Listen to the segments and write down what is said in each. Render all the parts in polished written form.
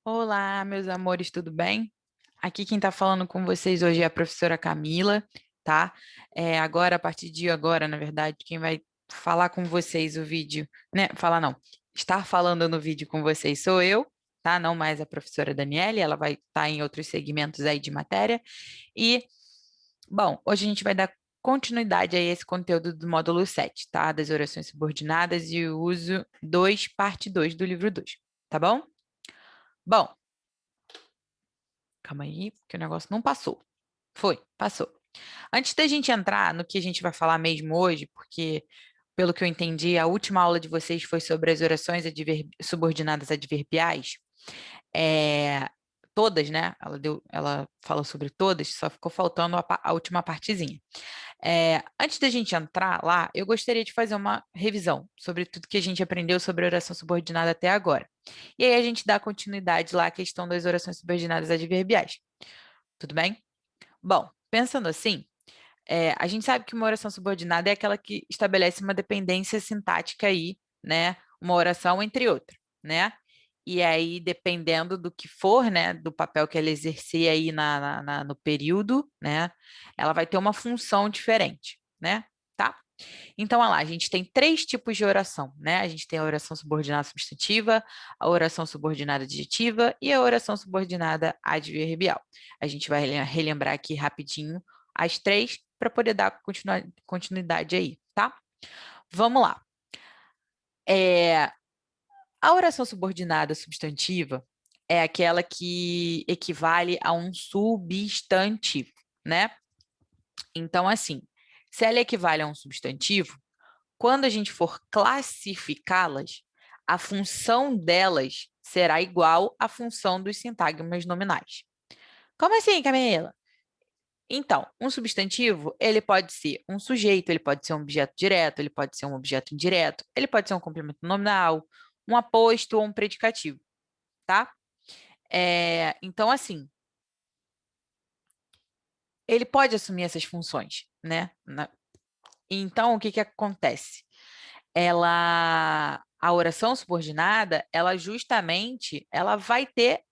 Olá, meus amores, tudo bem? Aqui quem está falando com vocês hoje é a professora Camila, tá? Agora, a partir de agora, na verdade, quem vai falar com vocês o vídeo, né? Falar não, estar falando no vídeo com vocês sou eu, tá? Não mais a professora Daniele, ela vai estar em outros segmentos aí de matéria. E, bom, hoje a gente vai dar continuidade a esse conteúdo do módulo 7, tá? Das orações subordinadas e o uso 2, parte 2 do livro 2, tá bom? Bom, calma aí, porque o negócio não passou. Foi, passou. Antes da gente entrar no que a gente vai falar mesmo hoje, porque, pelo que eu entendi, a última aula de vocês foi sobre as orações subordinadas adverbiais. É, todas, né? Ela falou sobre todas, só ficou faltando a última partezinha. Antes da gente entrar lá, eu gostaria de fazer uma revisão sobre tudo que a gente aprendeu sobre oração subordinada até agora. E aí a gente dá continuidade lá à questão das orações subordinadas adverbiais. Tudo bem? Bom, pensando assim, a gente sabe que uma oração subordinada é aquela que estabelece uma dependência sintática aí, né? Uma oração entre outra, né? E aí, dependendo do que for, né, do papel que ela exercer aí no período, né, ela vai ter uma função diferente, né? Tá? Então, olha lá, a gente tem três tipos de oração, né? A gente tem a oração subordinada substantiva, a oração subordinada adjetiva e a oração subordinada adverbial. A gente vai relembrar aqui rapidinho as três para poder dar continuidade aí, tá? Vamos lá. A oração subordinada substantiva é aquela que equivale a um substantivo, né? Então, assim, se ela equivale a um substantivo, quando a gente for classificá-las, a função delas será igual à função dos sintagmas nominais. Como assim, Camila? Então, um substantivo, ele pode ser um sujeito, ele pode ser um objeto direto, ele pode ser um objeto indireto, ele pode ser um complemento nominal, um aposto ou um predicativo, tá? Então, assim, ele pode assumir essas funções, né? Então, o que que acontece? A oração subordinada, ela justamente, ela vai ter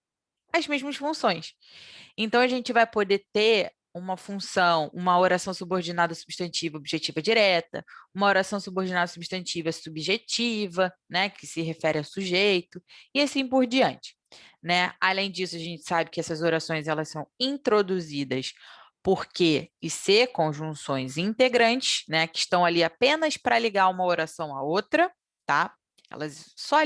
as mesmas funções. Então, a gente vai poder ter uma função, uma oração subordinada substantiva objetiva direta, uma oração subordinada substantiva subjetiva, né, que se refere ao sujeito, e assim por diante, né? Além disso, a gente sabe que essas orações elas são introduzidas por que e se conjunções integrantes, né, que estão ali apenas para ligar uma oração à outra, tá? Elas só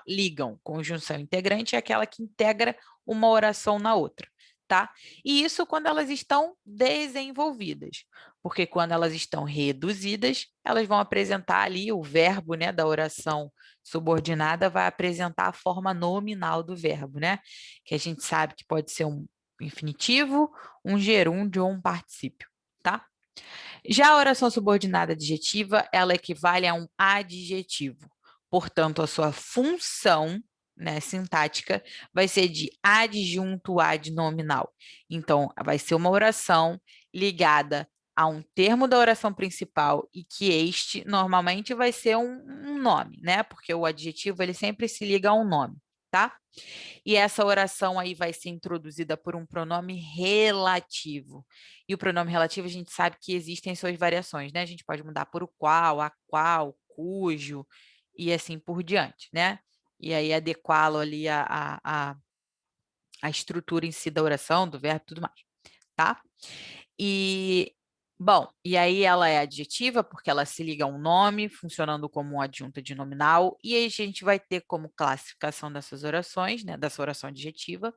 ligam. Conjunção integrante é aquela que integra uma oração na outra, tá? E isso quando elas estão desenvolvidas, porque quando elas estão reduzidas, elas vão apresentar ali o verbo, né, da oração subordinada vai apresentar a forma nominal do verbo, né? Que a gente sabe que pode ser um infinitivo, um gerúndio ou um particípio, tá? Já a oração subordinada adjetiva, ela equivale a um adjetivo. Portanto, a sua função, né, sintática, vai ser de adjunto ad nominal. Então, vai ser uma oração ligada a um termo da oração principal e que este normalmente vai ser um nome, né? Porque o adjetivo ele sempre se liga a um nome, tá? E essa oração aí vai ser introduzida por um pronome relativo. E o pronome relativo a gente sabe que existem suas variações, né? A gente pode mudar por o qual, a qual, cujo e assim por diante, né? E aí adequá-lo ali a estrutura em si da oração, do verbo e tudo mais, tá? E, bom, e aí ela é adjetiva porque ela se liga a um nome, funcionando como um adjunto de nominal, e aí a gente vai ter como classificação dessas orações, né, dessa oração adjetiva,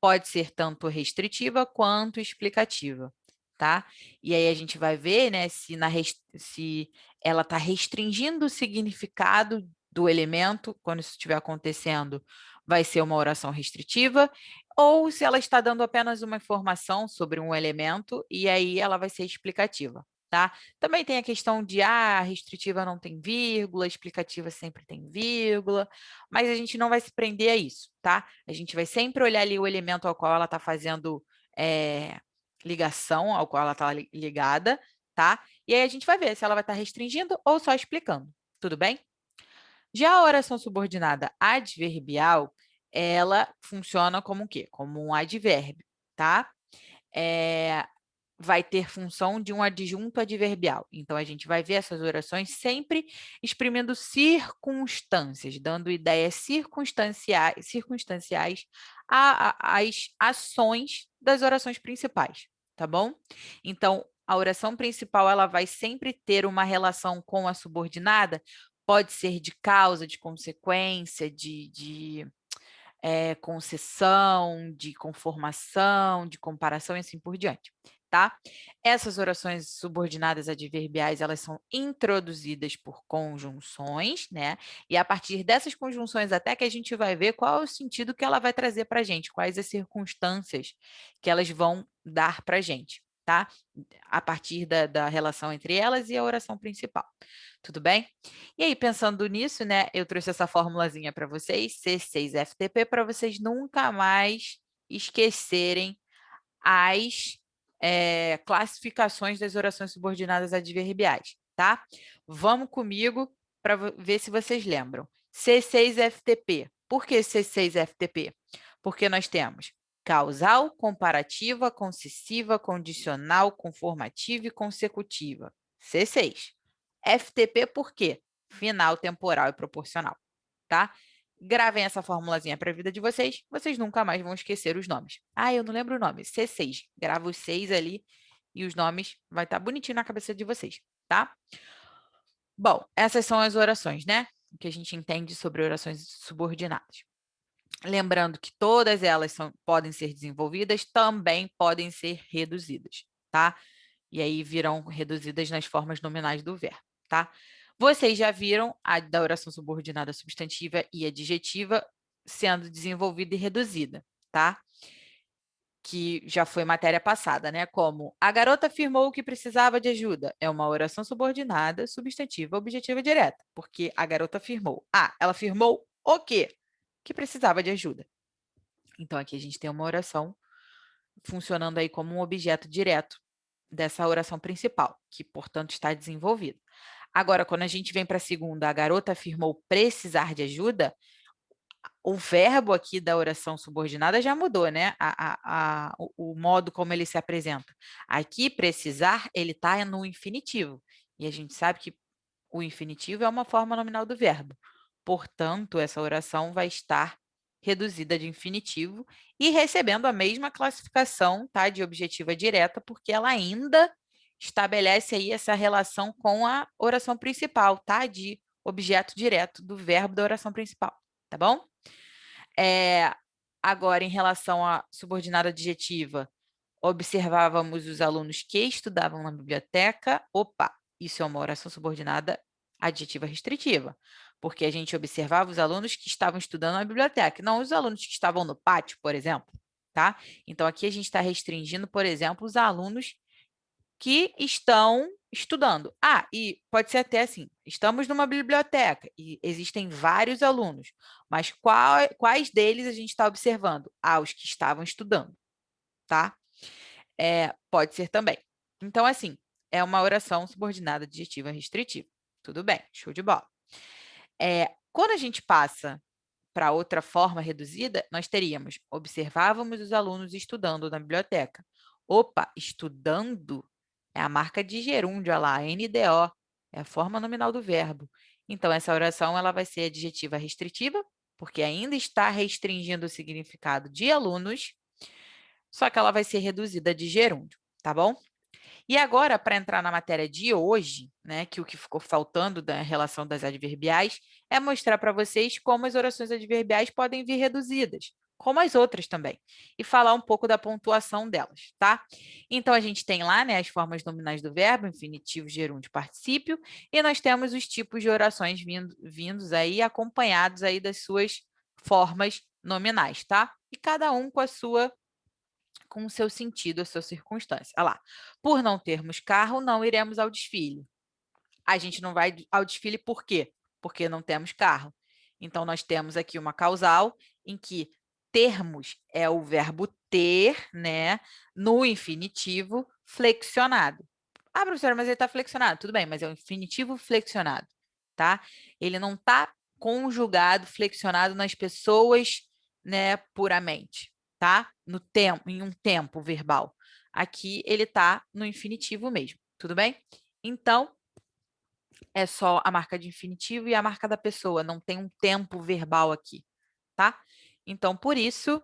pode ser tanto restritiva quanto explicativa, tá? E aí a gente vai ver, né, se ela está restringindo o significado do elemento, quando isso estiver acontecendo, vai ser uma oração restritiva, ou se ela está dando apenas uma informação sobre um elemento, e aí ela vai ser explicativa, tá? Também tem a questão de, a restritiva não tem vírgula, a explicativa sempre tem vírgula, mas a gente não vai se prender a isso, tá? A gente vai sempre olhar ali o elemento ao qual ela está fazendo ligação, ao qual ela está ligada, tá? E aí a gente vai ver se ela vai estar restringindo ou só explicando, tudo bem? Já a oração subordinada adverbial, ela funciona como o quê? Como um advérbio, tá? Vai ter função de um adjunto adverbial. Então, a gente vai ver essas orações sempre exprimindo circunstâncias, dando ideias circunstanciais às ações das orações principais, tá bom? Então, a oração principal ela vai sempre ter uma relação com a subordinada, pode ser de causa, de consequência, de concessão, de conformação, de comparação e assim por diante, tá? Essas orações subordinadas adverbiais, elas são introduzidas por conjunções, né? E a partir dessas conjunções até que a gente vai ver qual é o sentido que ela vai trazer para a gente, quais as circunstâncias que elas vão dar para a gente, tá? A partir da relação entre elas e a oração principal. Tudo bem? E aí, pensando nisso, né, eu trouxe essa formulazinha para vocês, C6FTP, para vocês nunca mais esquecerem as classificações das orações subordinadas adverbiais, tá? Vamos comigo para ver se vocês lembram. C6FTP. Por que C6FTP? Porque nós temos causal, comparativa, concessiva, condicional, conformativa e consecutiva. C6. FTP por quê? Final, temporal e proporcional, tá? Gravem essa formulazinha para a vida de vocês, vocês nunca mais vão esquecer os nomes. Ah, eu não lembro o nome, C6. Grava os 6 ali e os nomes vai estar bonitinho na cabeça de vocês, tá? Bom, essas são as orações, né? O que a gente entende sobre orações subordinadas. Lembrando que todas elas podem ser desenvolvidas, também podem ser reduzidas, tá? E aí virão reduzidas nas formas nominais do verbo, tá? Vocês já viram a da oração subordinada substantiva e adjetiva sendo desenvolvida e reduzida, tá? Que já foi matéria passada, né? Como a garota afirmou que precisava de ajuda. É uma oração subordinada, substantiva, objetiva direta, porque a garota afirmou. Ah, ela afirmou o quê? Que precisava de ajuda. Então, aqui a gente tem uma oração funcionando aí como um objeto direto dessa oração principal, que, portanto, está desenvolvida. Agora, quando a gente vem para a segunda, a garota afirmou precisar de ajuda, o verbo aqui da oração subordinada já mudou, né? O modo como ele se apresenta. Aqui, precisar, ele está no infinitivo. E a gente sabe que o infinitivo é uma forma nominal do verbo. Portanto, essa oração vai estar reduzida de infinitivo e recebendo a mesma classificação, tá, de objetiva direta, porque ela ainda estabelece aí essa relação com a oração principal, tá, de objeto direto do verbo da oração principal, tá bom? Agora, em relação à subordinada adjetiva, observávamos os alunos que estudavam na biblioteca. Opa, isso é uma oração subordinada adjetiva restritiva, porque a gente observava os alunos que estavam estudando na biblioteca, não os alunos que estavam no pátio, por exemplo, tá? Então, aqui a gente está restringindo, por exemplo, os alunos que estão estudando. Ah, e pode ser até assim, estamos numa biblioteca e existem vários alunos, mas quais deles a gente está observando? Ah, os que estavam estudando, tá? Pode ser também. Então, assim, é uma oração subordinada adjetiva restritiva. Tudo bem, show de bola. Quando a gente passa para outra forma reduzida, nós teríamos, observávamos os alunos estudando na biblioteca. Opa, estudando é a marca de gerúndio, olha lá, NDO, é a forma nominal do verbo. Então, essa oração ela vai ser adjetiva restritiva, porque ainda está restringindo o significado de alunos, só que ela vai ser reduzida de gerúndio, tá bom? E agora, para entrar na matéria de hoje, né, que o que ficou faltando da relação das adverbiais é mostrar para vocês como as orações adverbiais podem vir reduzidas, como as outras também, e falar um pouco da pontuação delas, tá? Então, a gente tem lá, né, as formas nominais do verbo, infinitivo, gerúndio, particípio, e nós temos os tipos de orações vindos aí, acompanhados aí das suas formas nominais, tá? E cada um com o seu sentido, a sua circunstância. Olha lá. Por não termos carro, não iremos ao desfile. A gente não vai ao desfile por quê? Porque não temos carro. Então, nós temos aqui uma causal em que termos é o verbo ter, né, no infinitivo flexionado. Ah, professora, mas ele está flexionado. Tudo bem, mas é o infinitivo flexionado, tá? Ele não está conjugado, flexionado nas pessoas, né, puramente, tá? No tempo, em um tempo verbal. Aqui ele está no infinitivo mesmo, tudo bem? Então, é só a marca de infinitivo e a marca da pessoa, não tem um tempo verbal aqui, tá? Então, por isso,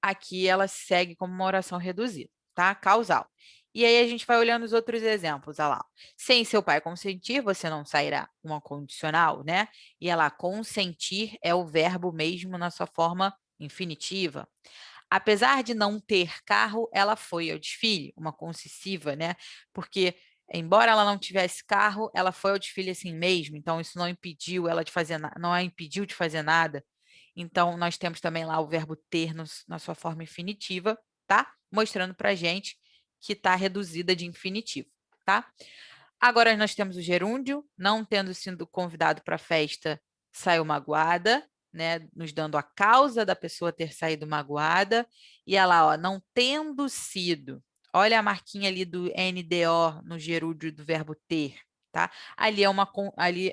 aqui ela segue como uma oração reduzida, tá? Causal. E aí a gente vai olhando os outros exemplos, olha lá. Sem seu pai consentir, você não sairá. Uma condicional, né? E ela consentir é o verbo mesmo na sua forma infinitiva. Apesar de não ter carro, ela foi ao desfile, uma concessiva, né? Porque, embora ela não tivesse carro, ela foi ao desfile assim mesmo, então isso não impediu ela de fazer não a impediu de fazer nada. Então, nós temos também lá o verbo ter na sua forma infinitiva, tá? Mostrando para a gente que está reduzida de infinitivo, tá? Agora nós temos o gerúndio, não tendo sido convidado para a festa, saiu magoada, né? Nos dando a causa da pessoa ter saído magoada. E ela, ó, não tendo sido. Olha a marquinha ali do NDO no gerúndio do verbo ter, tá? Ali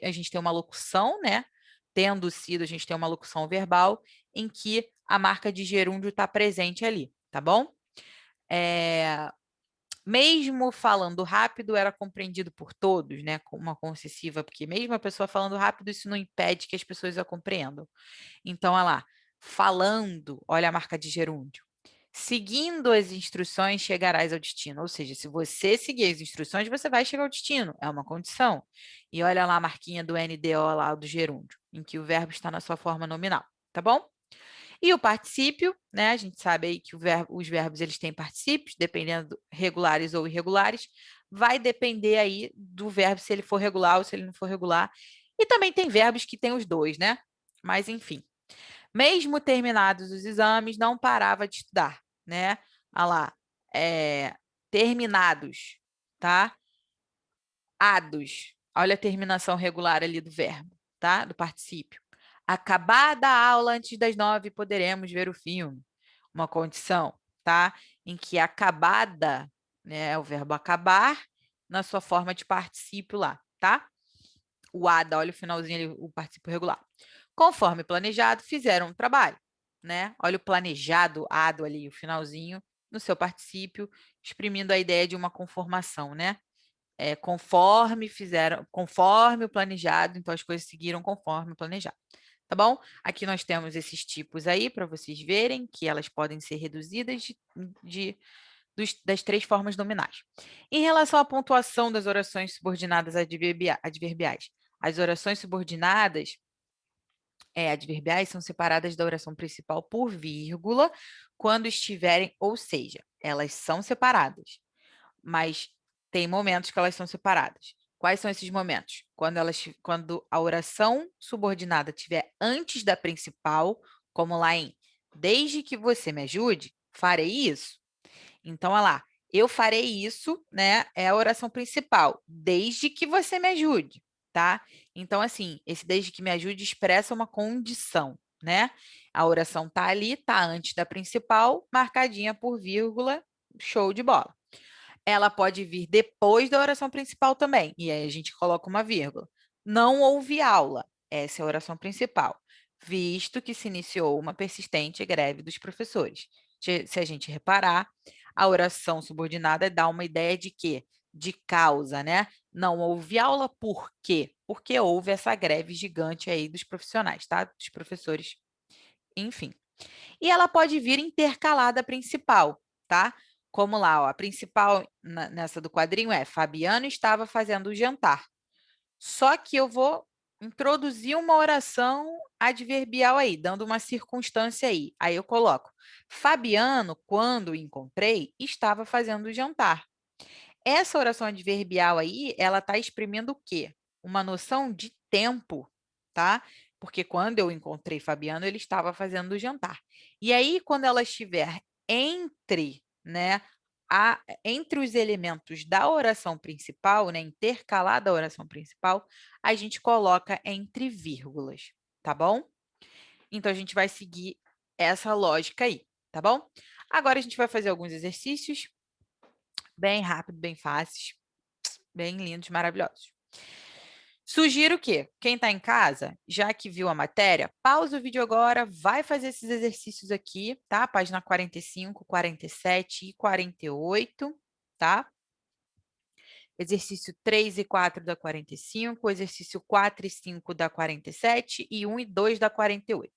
a gente tem uma locução, né? Tendo sido, a gente tem uma locução verbal em que a marca de gerúndio está presente ali, tá bom? Mesmo falando rápido, era compreendido por todos, né? Com uma concessiva, porque mesmo a pessoa falando rápido, isso não impede que as pessoas a compreendam. Então, olha lá, falando, olha a marca de gerúndio. Seguindo as instruções, chegarás ao destino. Ou seja, se você seguir as instruções, você vai chegar ao destino. É uma condição. E olha lá a marquinha do NDO lá do gerúndio, em que o verbo está na sua forma nominal, tá bom? E o particípio, né? A gente sabe aí que os verbos eles têm particípios, dependendo regulares ou irregulares, vai depender aí do verbo se ele for regular ou se ele não for regular. E também tem verbos que têm os dois, né? Mas enfim. Mesmo terminados os exames, não parava de estudar, né? Olha lá, terminados, tá? Ados. Olha a terminação regular ali do verbo, tá? Do particípio. Acabada a aula antes das 9, poderemos ver o filme. Uma condição, tá? Em que acabada, né, é o verbo acabar, na sua forma de particípio lá, tá? O ada, olha o finalzinho ali, o particípio regular. Conforme planejado, fizeram o trabalho, né? Olha o planejado, ado ali, o finalzinho, no seu particípio, exprimindo a ideia de uma conformação, né? Conforme o planejado, então as coisas seguiram conforme o planejado, tá bom? Aqui nós temos esses tipos aí para vocês verem que elas podem ser reduzidas das 3 formas nominais. Em relação à pontuação das orações subordinadas adverbiais, as orações subordinadas adverbiais são separadas da oração principal por vírgula quando estiverem, ou seja, elas são separadas, mas tem momentos que elas são separadas. Quais são esses momentos? Quando a oração subordinada estiver antes da principal, como lá em desde que você me ajude, farei isso. Então, olha lá, eu farei isso, né? É a oração principal, desde que você me ajude, tá? Então, assim, esse desde que me ajude expressa uma condição, né? A oração tá ali, tá antes da principal, marcadinha por vírgula, show de bola. Ela pode vir depois da oração principal também, e aí a gente coloca uma vírgula. Não houve aula, essa é a oração principal, visto que se iniciou uma persistente greve dos professores. Se a gente reparar, a oração subordinada dá uma ideia de quê? De causa, né? Não houve aula por quê? Porque houve essa greve gigante aí dos profissionais, tá? Dos professores, enfim. E ela pode vir intercalada principal, tá? Como lá, ó, a principal nessa do quadrinho é Fabiano estava fazendo o jantar. Só que eu vou introduzir uma oração adverbial aí, dando uma circunstância aí. Aí eu coloco: Fabiano, quando o encontrei, estava fazendo o jantar. Essa oração adverbial aí, ela está exprimindo o quê? Uma noção de tempo, tá? Porque quando eu encontrei Fabiano, ele estava fazendo o jantar. E aí, quando ela estiver entre, né, entre os elementos da oração principal, né, intercalada a oração principal, a gente coloca entre vírgulas, tá bom? Então, a gente vai seguir essa lógica aí, tá bom? Agora, a gente vai fazer alguns exercícios bem rápido, bem fáceis, bem lindos, maravilhosos. Sugiro que quem está em casa, já que viu a matéria, pausa o vídeo agora, vai fazer esses exercícios aqui, tá? Página 45, 47 e 48, tá? Exercício 3 e 4 da 45, exercício 4 e 5 da 47 e 1 e 2 da 48.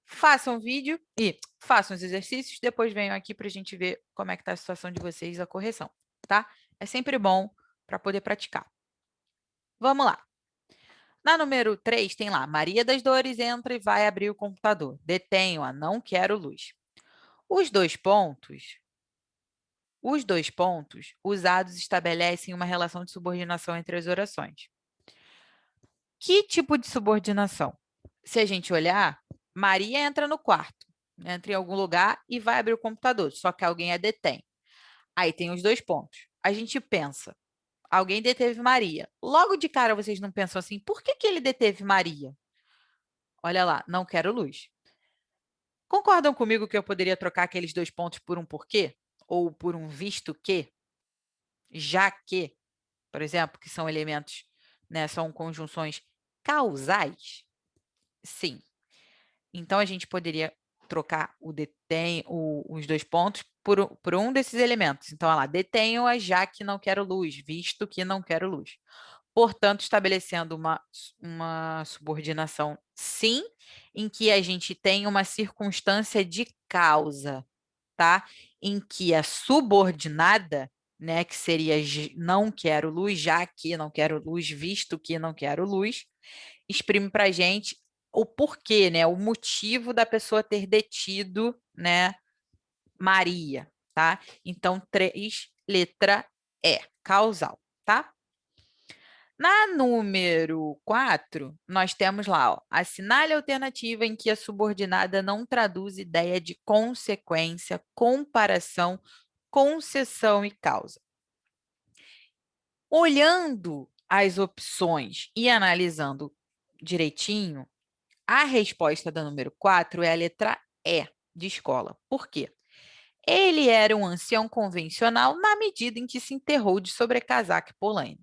Façam o vídeo e façam os exercícios, depois venham aqui para a gente ver como é que está a situação de vocês, a correção, tá? É sempre bom para poder praticar. Vamos lá. Na número 3, tem lá, Maria das Dores entra e vai abrir o computador. Detenho-a, não quero luz. Os dois pontos usados estabelecem uma relação de subordinação entre as orações. Que tipo de subordinação? Se a gente olhar, Maria entra no quarto, entra em algum lugar e vai abrir o computador, só que alguém a detém. Aí tem os dois pontos. A gente pensa, alguém deteve Maria. Logo de cara, vocês não pensam assim, por que ele deteve Maria? Olha lá, não quero luz. Concordam comigo que eu poderia trocar aqueles dois pontos por um porquê? Ou por um visto que? Já que, por exemplo, que são elementos, né, são conjunções causais? Sim. Então, a gente poderia trocar os dois pontos por um desses elementos. Então, olha lá, detenho-a já que não quero luz, visto que não quero luz. Portanto, estabelecendo uma subordinação, sim, em que a gente tem uma circunstância de causa, tá? Em que a subordinada, né, que seria não quero luz, já que não quero luz, visto que não quero luz, exprime para a gente o porquê, né? O motivo da pessoa ter detido, né, Maria, tá? Então, 3, letra E, causal, tá? Na número 4, nós temos lá, ó, assinale a alternativa em que a subordinada não traduz ideia de consequência, comparação, concessão e causa. Olhando as opções e analisando direitinho, a resposta da número 4 é a letra E, de escola. Por quê? Ele era um ancião convencional na medida em que se enterrou de sobrecasaca e polaina.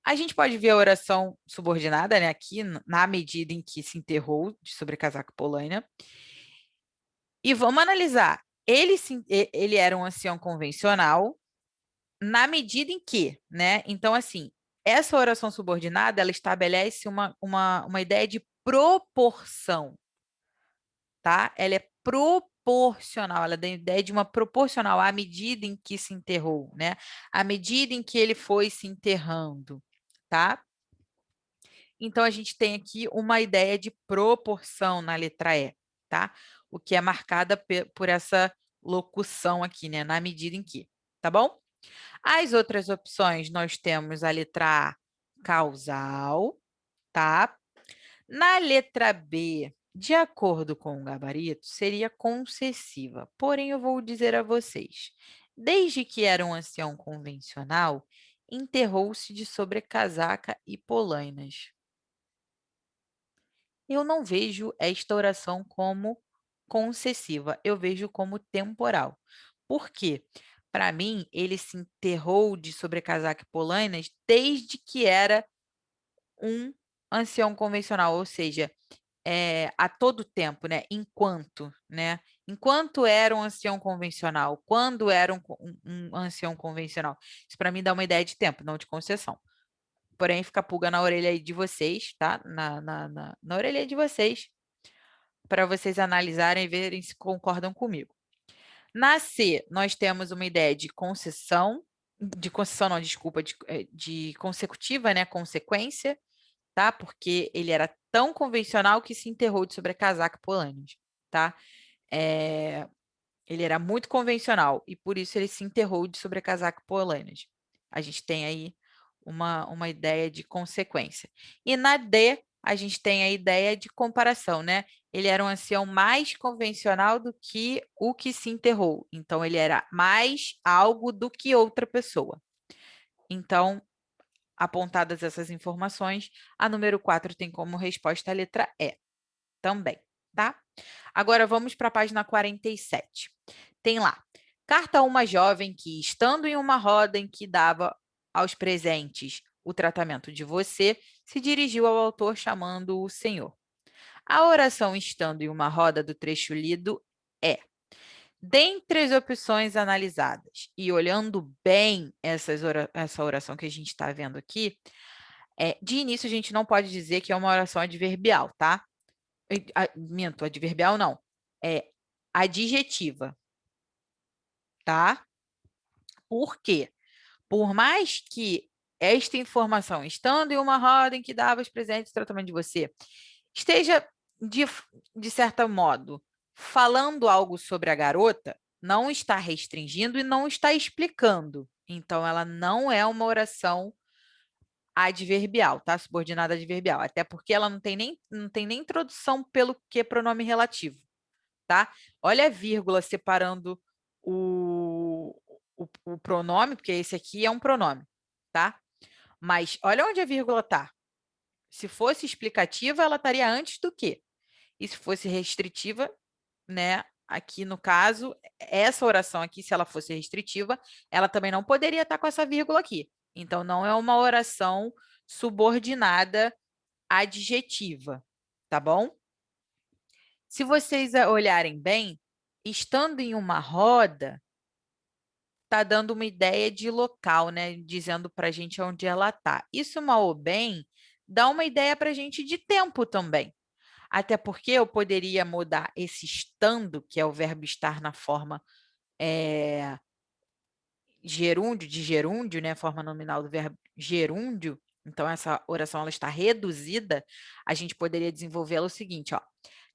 A gente pode ver a oração subordinada, né, aqui, na medida em que se enterrou de sobrecasaca e polaina. E vamos analisar. Ele era um ancião convencional na medida em que, né? Então, assim, essa oração subordinada, ela estabelece uma ideia de proporção, tá? Ela é proporcional, ela dá a ideia de uma proporcional à medida em que se enterrou, né? À medida em que ele foi se enterrando, tá? Então, a gente tem aqui uma ideia de proporção na letra E, tá? O que é marcada por essa locução aqui, né? Na medida em que, tá bom? As outras opções, nós temos a letra A, causal, tá? Na letra B, de acordo com o gabarito, seria concessiva. Porém, eu vou dizer a vocês, desde que era um ancião convencional, enterrou-se de sobrecasaca e polainas. Eu não vejo esta oração como concessiva, eu vejo como temporal. Por quê? Para mim, ele se enterrou de sobrecasaca e polainas desde que era um ancião convencional, ou seja, a todo tempo, né? Enquanto, né? Enquanto era um ancião convencional, quando era um ancião convencional. Isso para mim dá uma ideia de tempo, não de concessão. Porém, fica a pulga na orelha aí de vocês, tá? Na orelha de vocês, para vocês analisarem e verem se concordam comigo. Na C, nós temos uma ideia de concessão não, desculpa, de consecutiva, né? Consequência, tá? Porque ele era tão convencional que se enterrou de sobrecasaca polainas, tá? Ele era muito convencional e por isso ele se enterrou de sobrecasaca polainas. A gente tem aí uma ideia de consequência. E na D, a gente tem a ideia de comparação, né? Ele era um ancião mais convencional do que o que se enterrou. Então, ele era mais algo do que outra pessoa. Então, apontadas essas informações, a número 4 tem como resposta a letra E também, tá? Agora, vamos para a página 47. Tem lá, carta a uma jovem que, estando em uma roda em que dava aos presentes o tratamento de você, se dirigiu ao autor chamando o Senhor. A oração estando em uma roda do trecho lido é: dentre as opções analisadas e olhando bem essa oração que a gente está vendo aqui, de início a gente não pode dizer que é uma oração adverbial, tá? Minto, adverbial não. É adjetiva, tá? Por quê? Por mais que esta informação, estando em uma roda em que dava os presentes, tratamento de você, esteja, de certo modo, falando algo sobre a garota, não está restringindo e não está explicando. Então, ela não é uma oração adverbial, tá? Subordinada adverbial. Até porque ela não tem nem introdução pelo que pronome relativo, tá? Olha a vírgula separando o pronome, porque esse aqui é um pronome, tá? Mas olha onde a vírgula está. Se fosse explicativa, ela estaria antes do que. E se fosse restritiva, né? Aqui no caso, essa oração aqui, se ela fosse restritiva, ela também não poderia estar com essa vírgula aqui. Então, não é uma oração subordinada adjetiva, tá bom? Se vocês olharem bem, estando em uma roda, está dando uma ideia de local, né? Dizendo para a gente onde ela está. Isso, mal ou bem, dá uma ideia para a gente de tempo também. Até porque eu poderia mudar esse estando, que é o verbo estar na forma gerúndio, de gerúndio, né? Forma nominal do verbo gerúndio. Então, essa oração ela está reduzida. A gente poderia desenvolvê-la o seguinte, ó.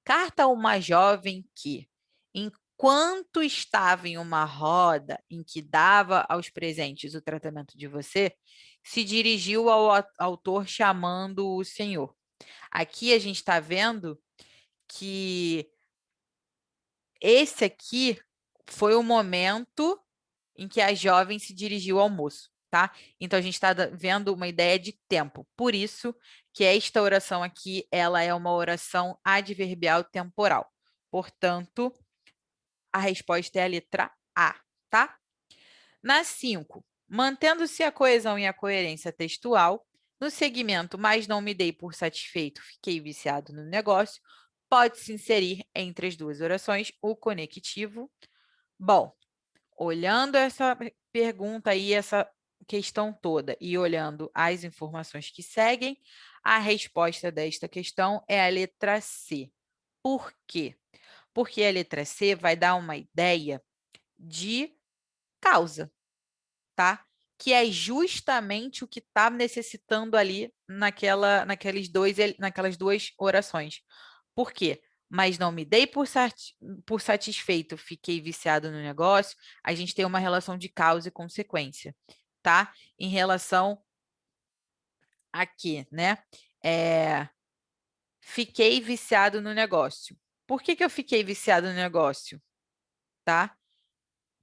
Carta a uma jovem que, enquanto estava em uma roda em que dava aos presentes o tratamento de você, se dirigiu ao autor chamando o senhor. Aqui a gente está vendo que esse aqui foi o momento em que a jovem se dirigiu ao moço, tá? Então, a gente está vendo uma ideia de tempo. Por isso que esta oração aqui, ela é uma oração adverbial temporal. Portanto, a resposta é a letra A, tá? Na 5, mantendo-se a coesão e a coerência textual, no segmento mas não me dei por satisfeito, fiquei viciado no negócio, pode-se inserir entre as duas orações o conectivo. Bom, olhando essa pergunta aí, essa questão toda e olhando as informações que seguem, a resposta desta questão é a letra C. Por quê? Porque a letra C vai dar uma ideia de causa, tá? Que é justamente o que está necessitando ali naquelas duas orações. Por quê? Mas não me dei por satisfeito, fiquei viciado no negócio. A gente tem uma relação de causa e consequência, tá? Em relação aqui, né? Fiquei viciado no negócio. Por que eu fiquei viciado no negócio? Tá?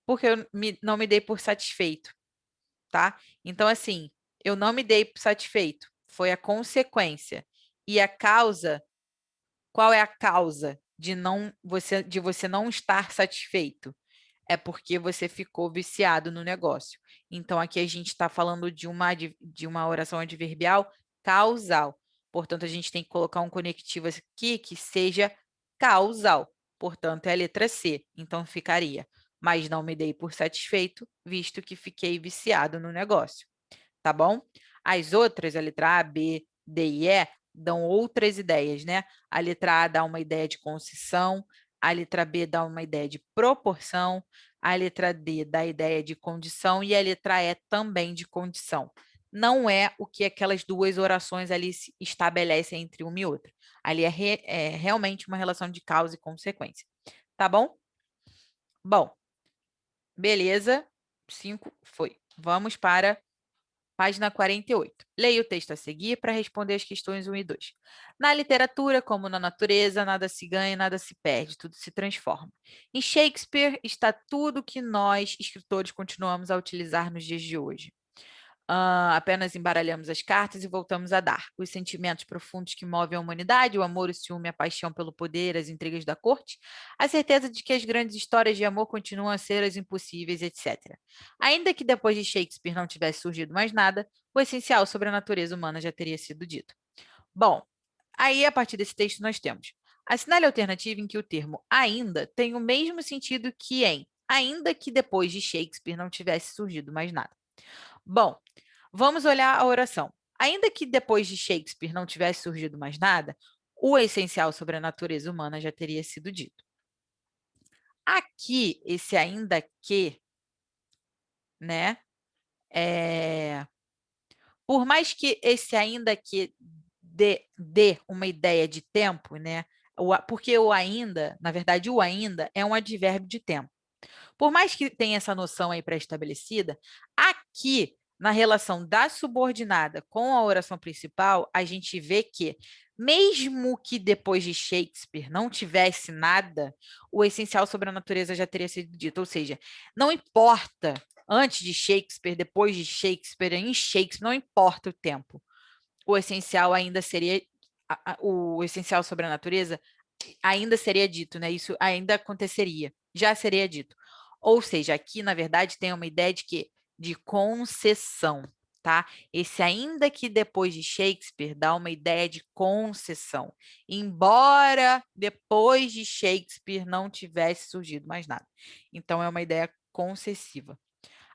Porque eu não me dei por satisfeito, tá? Então, assim, eu não me dei por satisfeito. Foi a consequência. E a causa, qual é a causa de você não estar satisfeito? É porque você ficou viciado no negócio. Então, aqui a gente está falando de uma oração adverbial causal. Portanto, a gente tem que colocar um conectivo aqui que seja causal. Portanto, é a letra C. Então, ficaria: mas não me dei por satisfeito, visto que fiquei viciado no negócio. Tá bom? As outras, a letra A, B, D e E, dão outras ideias, né? A letra A dá uma ideia de concessão, a letra B dá uma ideia de proporção, a letra D dá a ideia de condição e a letra E também de condição. Não é o que aquelas duas orações ali se estabelecem entre uma e outra. Ali é realmente uma relação de causa e consequência. Tá bom? Bom, beleza. 5 foi. Vamos para página 48. Leia o texto a seguir para responder as questões 1 e 2. Na literatura, como na natureza, nada se ganha, nada se perde, tudo se transforma. Em Shakespeare está tudo que nós, escritores, continuamos a utilizar nos dias de hoje. apenas embaralhamos as cartas e voltamos a dar. Os sentimentos profundos que movem a humanidade, o amor, o ciúme, a paixão pelo poder, as intrigas da corte, a certeza de que as grandes histórias de amor continuam a ser as impossíveis, etc. Ainda que depois de Shakespeare não tivesse surgido mais nada, o essencial sobre a natureza humana já teria sido dito. Bom, aí a partir desse texto nós temos: assinale a alternativa em que o termo ainda tem o mesmo sentido que em ainda que depois de Shakespeare não tivesse surgido mais nada. Bom, vamos olhar a oração. Ainda que depois de Shakespeare não tivesse surgido mais nada, o essencial sobre a natureza humana já teria sido dito. Aqui, esse ainda que, né? Por mais que esse ainda que dê uma ideia de tempo, né? Porque o ainda, na verdade, o ainda é um advérbio de tempo. Por mais que tenha essa noção aí pré-estabelecida, aqui, na relação da subordinada com a oração principal, a gente vê que, mesmo que depois de Shakespeare não tivesse nada, o essencial sobre a natureza já teria sido dito. Ou seja, não importa antes de Shakespeare, depois de Shakespeare, em Shakespeare, não importa o tempo. O essencial ainda seria, o essencial sobre a natureza ainda seria dito, né? Isso ainda aconteceria, já seria dito. Ou seja, aqui, na verdade, tem uma ideia de que de concessão, tá? Esse ainda que depois de Shakespeare dá uma ideia de concessão, embora depois de Shakespeare não tivesse surgido mais nada. Então, é uma ideia concessiva.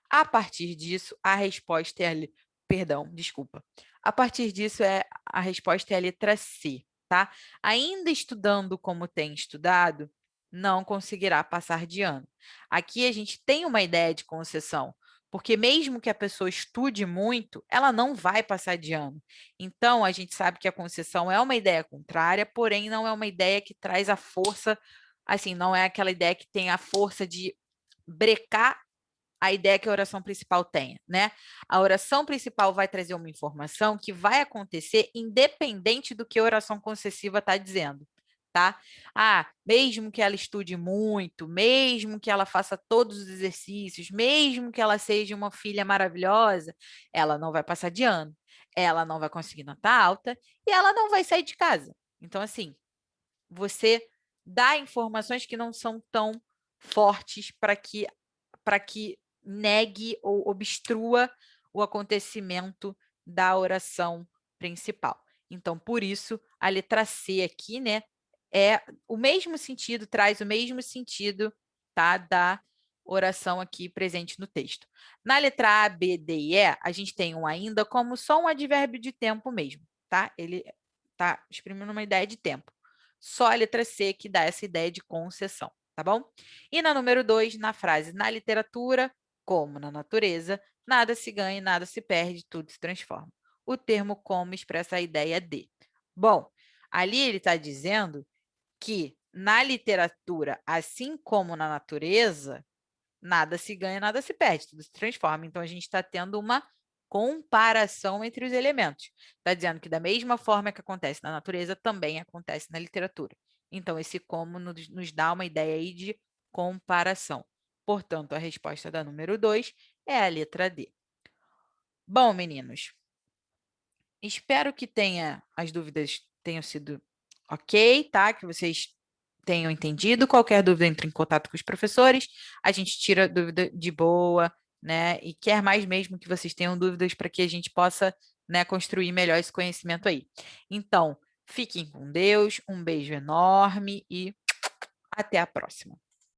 A partir disso, a resposta é a perdão, desculpa. A partir disso, a resposta é a letra C, tá? Ainda estudando como tem estudado, não conseguirá passar de ano. Aqui a gente tem uma ideia de concessão, porque mesmo que a pessoa estude muito, ela não vai passar de ano. Então, a gente sabe que a concessão é uma ideia contrária, porém não é uma ideia que traz a força, assim, não é aquela ideia que tem a força de brecar a ideia que a oração principal tenha, né? A oração principal vai trazer uma informação que vai acontecer independente do que a oração concessiva está dizendo, tá? Mesmo que ela estude muito, mesmo que ela faça todos os exercícios, mesmo que ela seja uma filha maravilhosa, ela não vai passar de ano, ela não vai conseguir nota alta e ela não vai sair de casa. Então, assim, você dá informações que não são tão fortes para que negue ou obstrua o acontecimento da oração principal. Então, por isso, a letra C aqui, né, é o mesmo sentido, traz o mesmo sentido, tá, da oração aqui presente no texto. Na letra A, B, D e E, a gente tem um ainda como só um advérbio de tempo mesmo, tá? Ele está exprimindo uma ideia de tempo. Só a letra C que dá essa ideia de concessão, tá bom? E na número 2, na frase, na literatura, como na natureza, nada se ganha, nada se perde, tudo se transforma. O termo como expressa a ideia de. Bom, ali ele está dizendo que na literatura, assim como na natureza, nada se ganha, nada se perde, tudo se transforma. Então, a gente está tendo uma comparação entre os elementos. Está dizendo que da mesma forma que acontece na natureza, também acontece na literatura. Então, esse como nos dá uma ideia aí de comparação. Portanto, a resposta da número 2 é a letra D. Bom, meninos, espero que as dúvidas tenham sido ok, tá? Que vocês tenham entendido. Qualquer dúvida, entre em contato com os professores. A gente tira dúvida de boa, né? E quer mais mesmo que vocês tenham dúvidas para que a gente possa, né, construir melhor esse conhecimento aí. Então, fiquem com Deus, um beijo enorme e até a próxima.